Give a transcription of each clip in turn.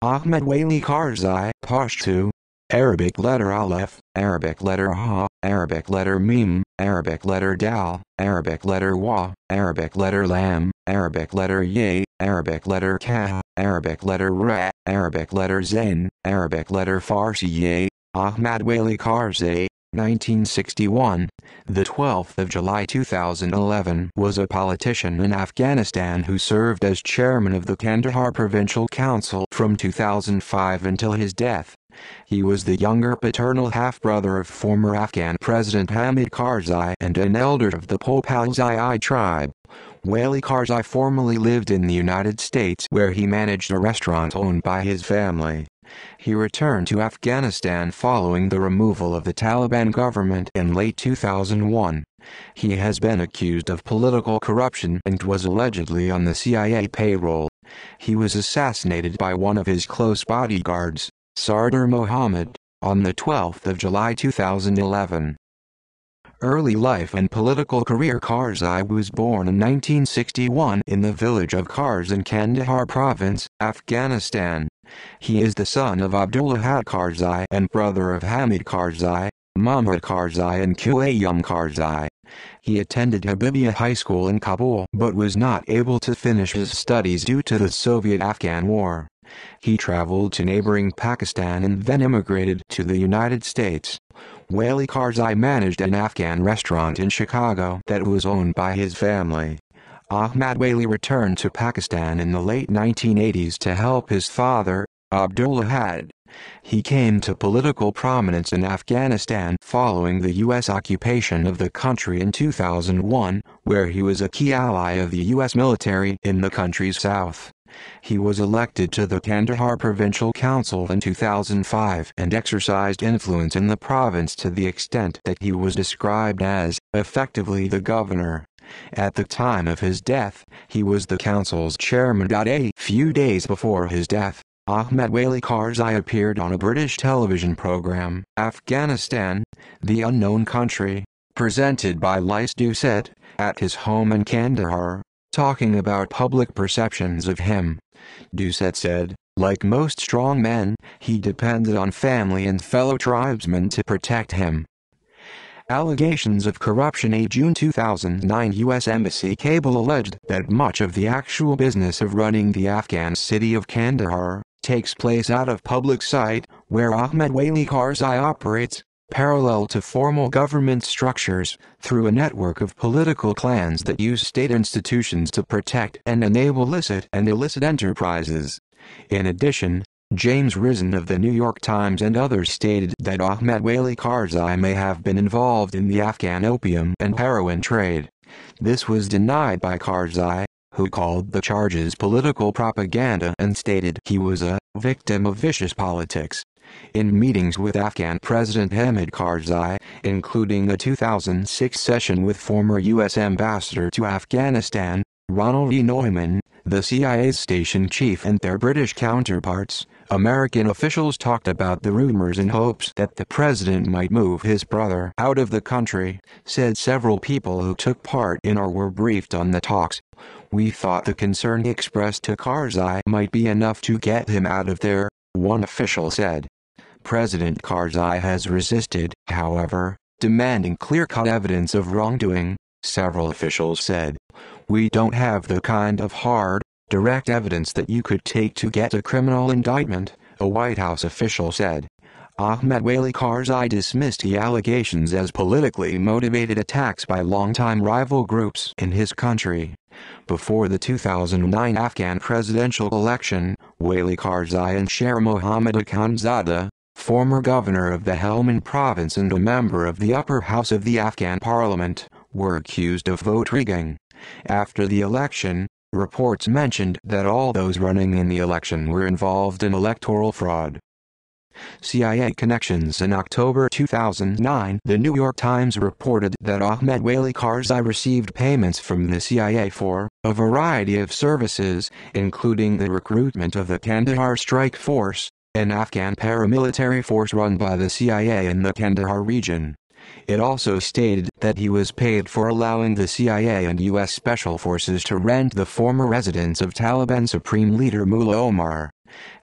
Ahmed Wali Karzai, Pashto, Arabic letter Aleph, Arabic letter Ha, Arabic letter Mim, Arabic letter Dal, Arabic letter Wa, Arabic letter Lam, Arabic letter Ye, Arabic letter Ka, Arabic letter Ra, Arabic letter Zain, Arabic letter Farsi Ye, Ahmed Wali Karzai, 1961, the 12th of July 2011, was a politician in Afghanistan who served as chairman of the Kandahar Provincial Council from 2005 until his death. He was the younger paternal half-brother of former Afghan President Hamid Karzai and an elder of the Popalzai tribe. Wali Karzai formerly lived in the United States where he managed a restaurant owned by his family. He returned to Afghanistan following the removal of the Taliban government in late 2001. He has been accused of political corruption and was allegedly on the CIA payroll. He was assassinated by one of his close bodyguards, Sardar Mohammed, on the 12th of July 2011. Early life and political career. Karzai was born in 1961 in the village of Kars in Kandahar Province, Afghanistan. He is the son of Abdullah Karzai and brother of Hamid Karzai, Muhammad Karzai and Qayyum Karzai. He attended Habibia High School in Kabul but was not able to finish his studies due to the Soviet-Afghan War. He traveled to neighboring Pakistan and then immigrated to the United States. Wali Karzai managed an Afghan restaurant in Chicago that was owned by his family. Ahmed Wali returned to Pakistan in the late 1980s to help his father, Abdullah. He came to political prominence in Afghanistan following the U.S. occupation of the country in 2001, where he was a key ally of the U.S. military in the country's south. He was elected to the Kandahar Provincial Council in 2005 and exercised influence in the province to the extent that he was described as, effectively, the governor. At the time of his death, he was the council's chairman. A few days before his death, Ahmed Wali Karzai appeared on a British television program, Afghanistan, the Unknown Country, presented by Lys Doucet, at his home in Kandahar, talking about public perceptions of him. Doucet said, like most strong men, he depended on family and fellow tribesmen to protect him. Allegations of corruption. A June 2009 U.S. Embassy cable alleged that much of the actual business of running the Afghan city of Kandahar takes place out of public sight, where Ahmed Wali Karzai operates, parallel to formal government structures, through a network of political clans that use state institutions to protect and enable licit and illicit enterprises. In addition, James Risen of the New York Times and others stated that Ahmed Wali Karzai may have been involved in the Afghan opium and heroin trade. This was denied by Karzai, who called the charges political propaganda and stated he was a victim of vicious politics. In meetings with Afghan President Hamid Karzai, including a 2006 session with former U.S. Ambassador to Afghanistan, Ronald E. Neumann, the CIA's station chief, and their British counterparts, American officials talked about the rumors in hopes that the president might move his brother out of the country, said several people who took part in or were briefed on the talks. We thought the concern expressed to Karzai might be enough to get him out of there, one official said. President Karzai has resisted, however, demanding clear-cut evidence of wrongdoing, several officials said. We don't have the kind of hard, direct evidence that you could take to get a criminal indictment, a White House official said. Ahmed Wali Karzai dismissed the allegations as politically motivated attacks by longtime rival groups in his country. Before the 2009 Afghan presidential election, Wali Karzai and Sher Mohammad Akhundzada, former governor of the Helmand province and a member of the upper house of the Afghan parliament, were accused of vote rigging. After the election, reports mentioned that all those running in the election were involved in electoral fraud. CIA connections. In October 2009, the New York Times reported that Ahmed Wali Karzai received payments from the CIA for a variety of services, including the recruitment of the Kandahar Strike Force, an Afghan paramilitary force run by the CIA in the Kandahar region. It also stated that he was paid for allowing the CIA and U.S. Special Forces to rent the former residence of Taliban Supreme Leader Mullah Omar.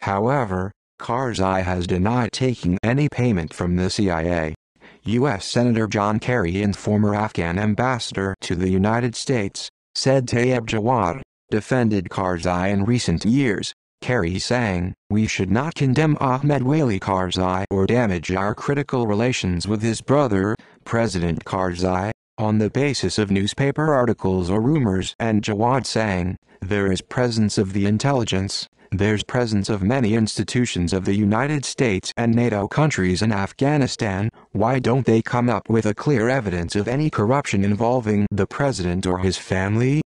However, Karzai has denied taking any payment from the CIA. U.S. Senator John Kerry and former Afghan ambassador to the United States, said Tayyib Jawad, defended Karzai in recent years. Kerry saying, "We should not condemn Ahmed Wali Karzai or damage our critical relations with his brother, President Karzai, on the basis of newspaper articles or rumors." And Jawad saying, "There is presence of the intelligence, there's presence of many institutions of the United States and NATO countries in Afghanistan. Why don't they come up with a clear evidence of any corruption involving the president or his family?"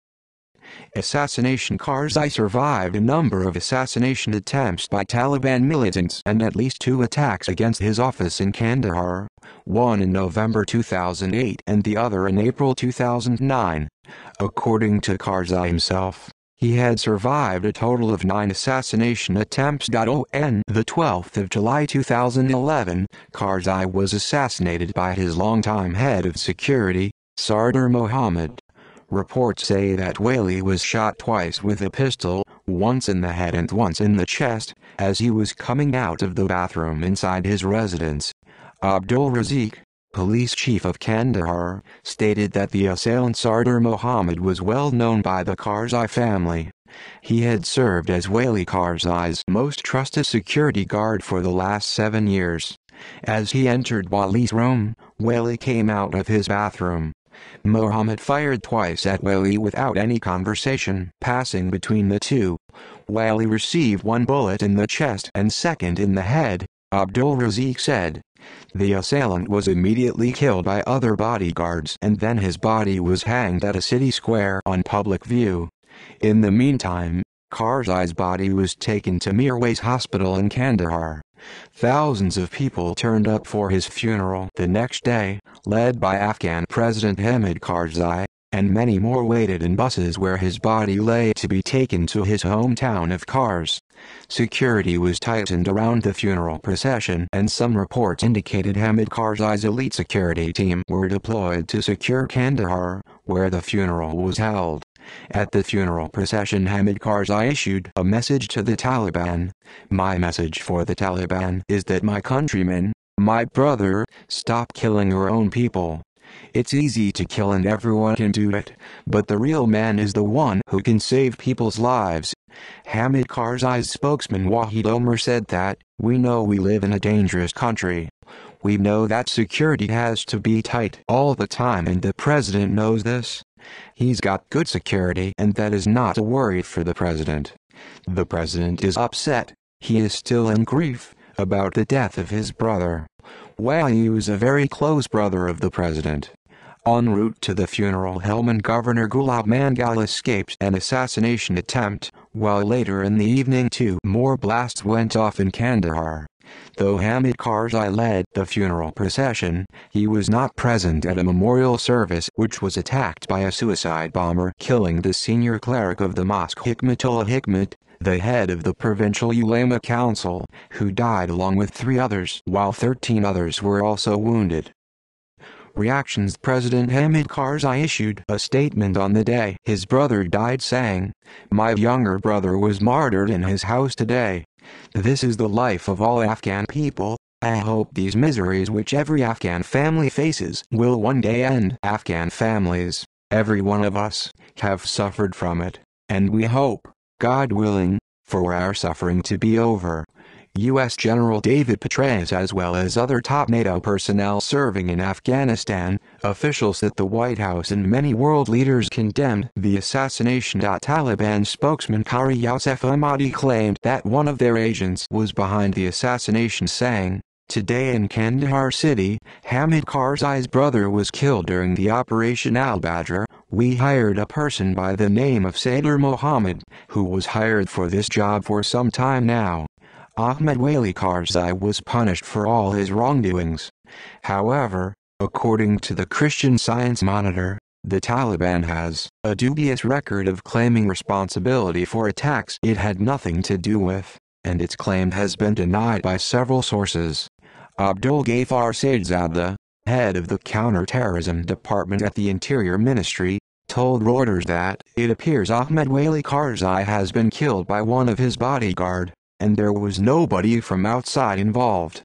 Assassination. Karzai survived a number of assassination attempts by Taliban militants and at least 2 attacks against his office in Kandahar, one in November 2008 and the other in April 2009. According to Karzai himself, he had survived a total of 9 assassination attempts. On the 12th of July 2011, Karzai was assassinated by his longtime head of security, Sardar Mohammed. Reports say that Wali was shot twice with a pistol, once in the head and once in the chest, as he was coming out of the bathroom inside his residence. Abdul Razik, police chief of Kandahar, stated that the assailant Sardar Mohammed was well known by the Karzai family. He had served as Wali Karzai's most trusted security guard for the last 7 years. As he entered Wali's room, Wali came out of his bathroom. Mohammed fired twice at Wali without any conversation passing between the two. Wali received 1 bullet in the chest and 2nd in the head, Abdul Razik said. The assailant was immediately killed by other bodyguards and then his body was hanged at a city square on public view. In the meantime, Karzai's body was taken to Mirwais Hospital in Kandahar. Thousands of people turned up for his funeral the next day, led by Afghan President Hamid Karzai, and many more waited in buses where his body lay to be taken to his hometown of Kars. Security was tightened around the funeral procession and some reports indicated Hamid Karzai's elite security team were deployed to secure Kandahar, where the funeral was held. At the funeral procession, Hamid Karzai issued a message to the Taliban. "My message for the Taliban is that my countrymen, my brother, stop killing your own people. It's easy to kill and everyone can do it, but the real man is the one who can save people's lives." Hamid Karzai's spokesman Wahid Omar said that, "We know we live in a dangerous country. We know that security has to be tight all the time and the president knows this. He's got good security and that is not a worry for the president. The president is upset, he is still in grief, about the death of his brother. Wali was a very close brother of the president." En route to the funeral, Helmand Governor Gulab Mangal escaped an assassination attempt, while later in the evening 2 more blasts went off in Kandahar. Though Hamid Karzai led the funeral procession, he was not present at a memorial service which was attacked by a suicide bomber, killing the senior cleric of the mosque Hikmatullah Hikmat, the head of the Provincial Ulama Council, who died along with 3 others, while 13 others were also wounded. Reactions. President Hamid Karzai issued a statement on the day his brother died saying, "My younger brother was martyred in his house today. This is the life of all Afghan people. I hope these miseries which every Afghan family faces will one day end. Afghan families, every one of us, have suffered from it, and we hope, God willing, for our suffering to be over." U.S. General David Petraeus as well as other top NATO personnel serving in Afghanistan, officials at the White House and many world leaders condemned the assassination. Taliban spokesman Qari Youssef Ahmadi claimed that one of their agents was behind the assassination saying, "Today in Kandahar city, Hamid Karzai's brother was killed during the Operation Al-Badr. We hired a person by the name of Sardar Mohammed, who was hired for this job for some time now. Ahmed Wali Karzai was punished for all his wrongdoings." However, according to the Christian Science Monitor, the Taliban has a dubious record of claiming responsibility for attacks it had nothing to do with, and its claim has been denied by several sources. Abdul Ghaffar Saidzadeh, head of the counterterrorism department at the Interior Ministry, told Reuters that it appears Ahmed Wali Karzai has been killed by one of his bodyguard, and there was nobody from outside involved.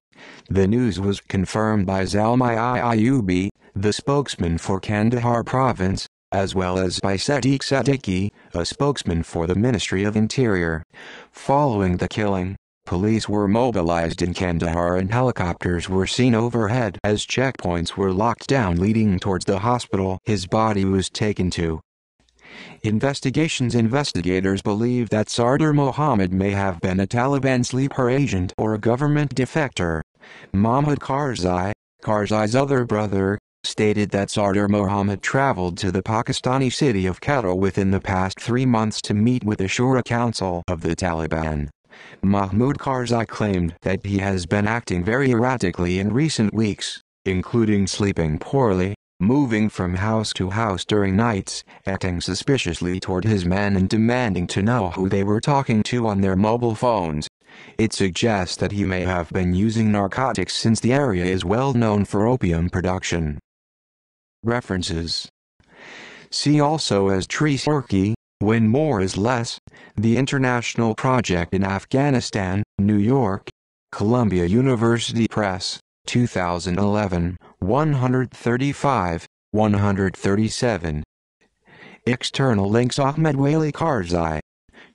The news was confirmed by Zalmai Ayubi, the spokesman for Kandahar province, as well as by Sadiq Siddiqui, a spokesman for the Ministry of Interior. Following the killing, police were mobilized in Kandahar and helicopters were seen overhead as checkpoints were locked down leading towards the hospital his body was taken to. Investigators believe that Sardar Mohammed may have been a Taliban sleeper agent or a government defector. Mohammad Karzai, Karzai's other brother, stated that Sardar Mohammed traveled to the Pakistani city of Quetta within the past 3 months to meet with the Shura Council of the Taliban. Mahmoud Karzai claimed that he has been acting very erratically in recent weeks, including sleeping poorly, moving from house to house during nights, acting suspiciously toward his men and demanding to know who they were talking to on their mobile phones. It suggests that he may have been using narcotics since the area is well known for opium production. References. See also as Tresorky, When More Is Less, The International Project in Afghanistan, New York, Columbia University Press, 2011, 135, 137. External links Ahmed Wali Karzai.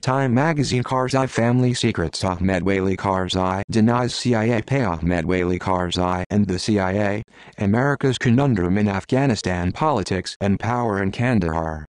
Time Magazine Karzai Family Secrets Ahmed Wali Karzai denies CIA pay Ahmed Wali Karzai and the CIA, America's Conundrum in Afghanistan Politics and Power in Kandahar.